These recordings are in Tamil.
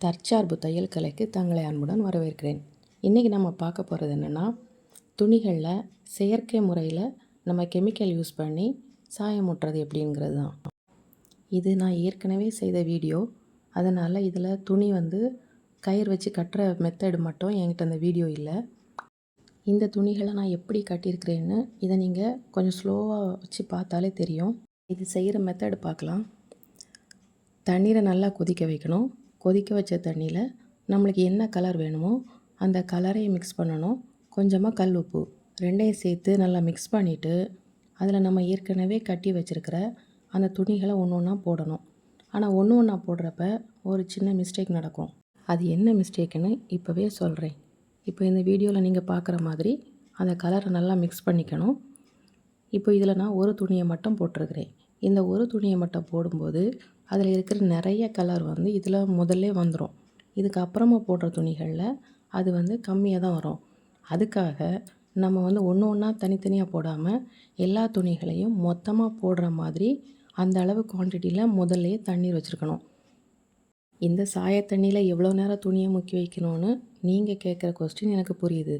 தற்சார்பு தையல் கலைக்கு தங்களை அன்புடன் வரவேற்கிறேன். இன்றைக்கி நம்ம பார்க்க போகிறது என்னென்னா, துணிகளில் செயற்கை முறையில் நம்ம கெமிக்கல் யூஸ் பண்ணி சாயம் ஊட்டுறது எப்படிங்கிறது தான். இது நான் ஏற்கனவே செய்த வீடியோ. அதனால் இதில் துணி கயிறு வச்சு கட்டுற மெத்தடு மட்டும் என்கிட்ட அந்த வீடியோ இல்லை. இந்த துணிகளை நான் எப்படி கட்டியிருக்கிறேன்னு இதை நீங்கள் கொஞ்சம் ஸ்லோவாக வச்சு பார்த்தாலே தெரியும். இது செய்கிற மெத்தடு பார்க்கலாம். தண்ணீரை நல்லா கொதிக்க வைக்கணும். கொதிக்க வச்ச தண்ணியில் நம்மளுக்கு என்ன கலர் வேணுமோ அந்த கலரையும் மிக்ஸ் பண்ணணும். கொஞ்சமாக கல் உப்பு ரெண்டையும் சேர்த்து நல்லா மிக்ஸ் பண்ணிவிட்டு அதில் நம்ம ஏற்கனவே கட்டி வச்சுருக்கிற அந்த துணிகளை ஒன்று ஒன்றா போடணும். ஆனால் ஒன்று ஒன்றா போடுறப்ப ஒரு சின்ன மிஸ்டேக் நடக்கும். அது என்ன மிஸ்டேக்குன்னு இப்போவே சொல்கிறேன். இப்போ இந்த வீடியோவில் நீங்கள் பார்க்குற மாதிரி அந்த கலரை நல்லா மிக்ஸ் பண்ணிக்கணும். இப்போ இதில் நான் ஒரு துணியை மட்டும் போட்டிருக்கிறேன். இந்த ஒரு துணியை மட்டும் போடும்போது அதில் இருக்கிற நிறைய கலர் இதில் முதல்ல வந்துடும். இதுக்கப்புறமா போடுற துணிகளில் அது கம்மியாக தான் வரும். அதுக்காக நம்ம ஒன்று ஒன்றா தனித்தனியாக போடாமல் எல்லா துணிகளையும் மொத்தமாக போடுற மாதிரி அந்த அளவு குவான்டிட்டியில் முதல்லையே தண்ணீர் வச்சுருக்கணும். இந்த சாய தண்ணியில் எவ்வளோ நேரம் துணியை முக்கி வைக்கணும்னு நீங்கள் கேட்குற கொஸ்டின் எனக்கு புரியுது.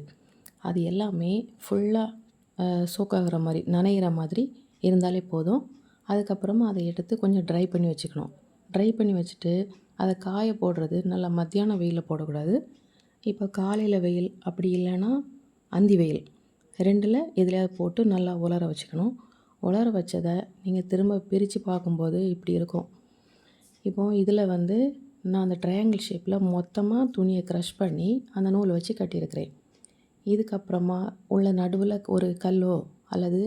அது எல்லாமே ஃபுல்லாக சோக்காகிற மாதிரி நனைகிற மாதிரி இருந்தாலே போதும். அதுக்கப்புறமா அதை எடுத்து கொஞ்சம் ட்ரை பண்ணி வச்சுக்கணும். ட்ரை பண்ணி வச்சுட்டு அதை காய போடுறது நல்லா மத்தியானம் வெயிலில் போடக்கூடாது. இப்போ காலையில் வெயில் அப்படி இல்லைன்னா அந்தி வெயில் ரெண்டில் எதுலையாவது போட்டு நல்லா உலர வச்சுக்கணும். உலர வச்சதை நீங்கள் திரும்ப பிரித்து பார்க்கும்போது இப்படி இருக்கும். இப்போது இதில் நான் அந்த ட்ரையாங்கிள் ஷேப்பில் மொத்தமாக துணியை க்ரஷ் பண்ணி அந்த நூலை வச்சு கட்டியிருக்கிறேன். இதுக்கப்புறமா உள்ள நடுவில் ஒரு கல்லோ அல்லது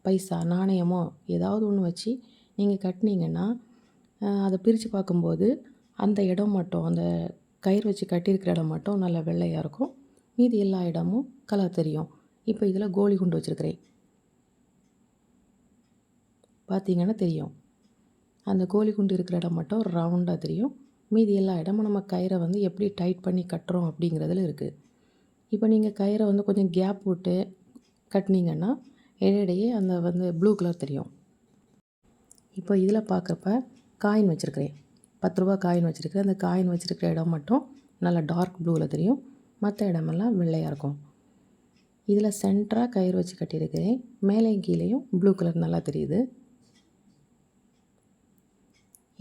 பைசா நாணயமோ ஏதாவது ஒன்று வச்சு நீங்கள் கட்டினீங்கன்னா அதை பிரித்து பார்க்கும்போது அந்த இடம் மட்டும் அந்த கயிறு வச்சு கட்டியிருக்கிற இடம் மட்டும் நல்லா வெள்ளையாக இருக்கும். மீதி எல்லா இடமும் கலர் தெரியும். இப்போ இதில் கோலி குண்டு வச்சுருக்கிறேன். பார்த்திங்கன்னா தெரியும். அந்த கோலி குண்டு இருக்கிற இடம் மட்டும் ரவுண்டாக தெரியும். மீதி எல்லா இடமும் நம்ம கயிறை எப்படி டைட் பண்ணி கட்டுறோம் அப்படிங்கிறதுல இருக்குது. இப்போ நீங்கள் கயிறை கொஞ்சம் கேப் விட்டு கட்டினீங்கன்னா இடையிடையே அந்த ப்ளூ கலர் தெரியும். இப்போ இதில் பார்க்குறப்ப காயின் வச்சுருக்கிறேன். 10 ரூபா காயின் வச்சுருக்கிறேன். அந்த காயின் வச்சுருக்கிற இடம் மட்டும் நல்லா டார்க் ப்ளூவில் தெரியும். மற்ற இடமெல்லாம் வெள்ளையாக இருக்கும். இதில் சென்டராக கயிறு வச்சு கட்டியிருக்கிறேன். மேலேயும் கீழேயும் ப்ளூ கலர் நல்லா தெரியுது.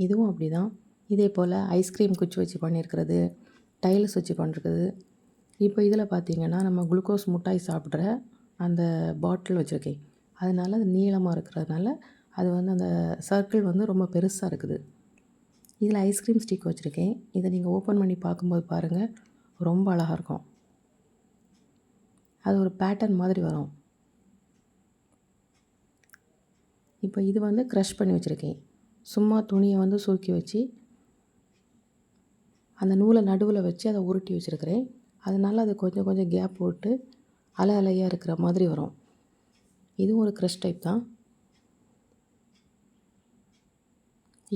இதுவும் அப்படி தான். இதே போல் ஐஸ்கிரீம் குச்சி வச்சு பண்ணியிருக்கிறது, டைல்ஸ் வச்சு பண்ணிருக்குது. இப்போ இதில் பார்த்திங்கன்னா நம்ம குளுக்கோஸ் மிட்டாய் சாப்பிட்ற அந்த பாட்டில் வச்சுருக்கேன். அதனால் அது நீளமாக இருக்கிறதுனால அது அந்த சர்க்கிள் ரொம்ப பெருசாக இருக்குது. இதில் ஐஸ்கிரீம் ஸ்டிக் வச்சுருக்கேன். இதை நீங்கள் ஓப்பன் பண்ணி பார்க்கும்போது பாருங்கள், ரொம்ப அழகாக இருக்கும். அது ஒரு பேட்டர்ன் மாதிரி வரும். இப்போ இது க்ரஷ் பண்ணி வச்சுருக்கேன். சும்மா துணியை சுருக்கி வச்சு அந்த நூலை நடுவில் வச்சு அதை உருட்டி வச்சுருக்கிறேன். அதனால் அது கொஞ்சம் கொஞ்சம் கேப் போட்டு அலை அலையாக இருக்கிற மாதிரி வரும். இதுவும் ஒரு க்ரஷ் டைப் தான்.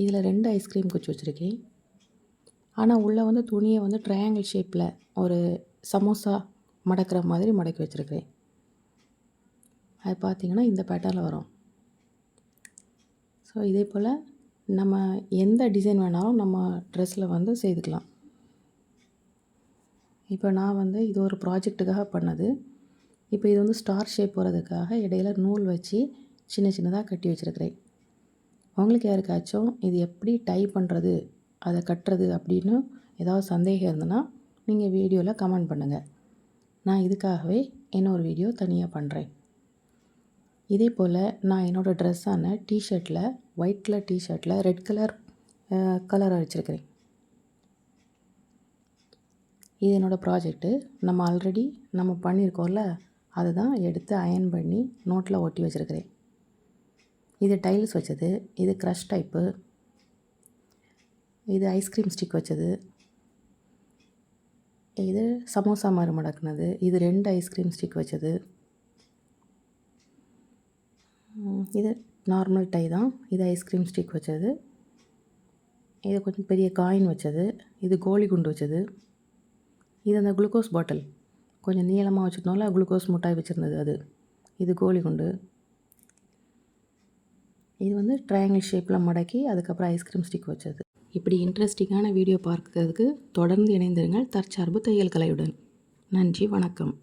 இதில் 2 ஐஸ்கிரீம் குச்சி வச்சுருக்கேன். ஆனால் உள்ளே துணியை ட்ரையாங்கிள் ஷேப்பில் ஒரு சமோசா மடக்கிற மாதிரி மடக்கி வச்சுருக்கிறேன். அது பார்த்திங்கன்னா இந்த பேட்டர்னில் வரும். ஸோ இதே போல் நம்ம எந்த டிசைன் வேணாலும் நம்ம ட்ரெஸ்ஸில் செய்துக்கலாம். இப்போ நான் இது ஒரு ப்ராஜெக்ட்டுக்காக பண்ணது. இப்போ இது ஸ்டார் ஷேப் போகிறதுக்காக இடையில நூல் வச்சு சின்ன சின்னதாக கட்டி வச்சுருக்கிறேன். உங்களுக்கு யாருக்காச்சும் இது எப்படி டை பண்ணுறது, அதை கட்டுறது அப்படின்னு ஏதாவது சந்தேகம் இருந்ததுன்னா நீங்கள் வீடியோவில் கமெண்ட் பண்ணுங்கள். நான் இதுக்காகவே இன்னொரு வீடியோ தனியாக பண்ணுறேன். இதே போல் நான் என்னோடய ட்ரெஸ்ஸான டிஷர்ட்டில் ஒயிட் கலர் டிஷர்ட்டில் ரெட் கலர் அடிச்சிருக்கிறேன். இது என்னோடய ப்ராஜெக்ட்டு. நம்ம ஆல்ரெடி பண்ணியிருக்கோம்ல, அதை தான் எடுத்து அயர்ன் பண்ணி நோட்டில் ஒட்டி வச்சுருக்கிறேன். இது டைல்ஸ் வச்சது, இது க்ரஷ் டைப்பு, இது ஐஸ்கிரீம் ஸ்டிக் வச்சது, இது சமோசா மாதிரி மடக்குனது, இது 2 ஐஸ்கிரீம் ஸ்டிக் வச்சது, இது நார்மல் டை தான், இது ஐஸ்கிரீம் ஸ்டிக் வச்சது, இது கொஞ்சம் பெரிய காயின் வச்சது, இது கோலி குண்டு வச்சது, இது அந்த குளுக்கோஸ் பாட்டில் கொஞ்சம் நீளமாக வச்சுருந்தோம்ல, குளுக்கோஸ் மிட்டாய் வச்சுருந்தது அது, இது கோலி குண்டு, இது ட்ரையாங்கிள் ஷேப்பில் மடக்கி அதுக்கப்புறம் ஐஸ்கிரீம் ஸ்டிக் வச்சது. இப்படி இன்ட்ரெஸ்டிங்கான வீடியோ பார்க்கறதுக்கு தொடர்ந்து இணைந்திருங்கள் தற்சார்பு தையல் கலையுடன். நன்றி, வணக்கம்.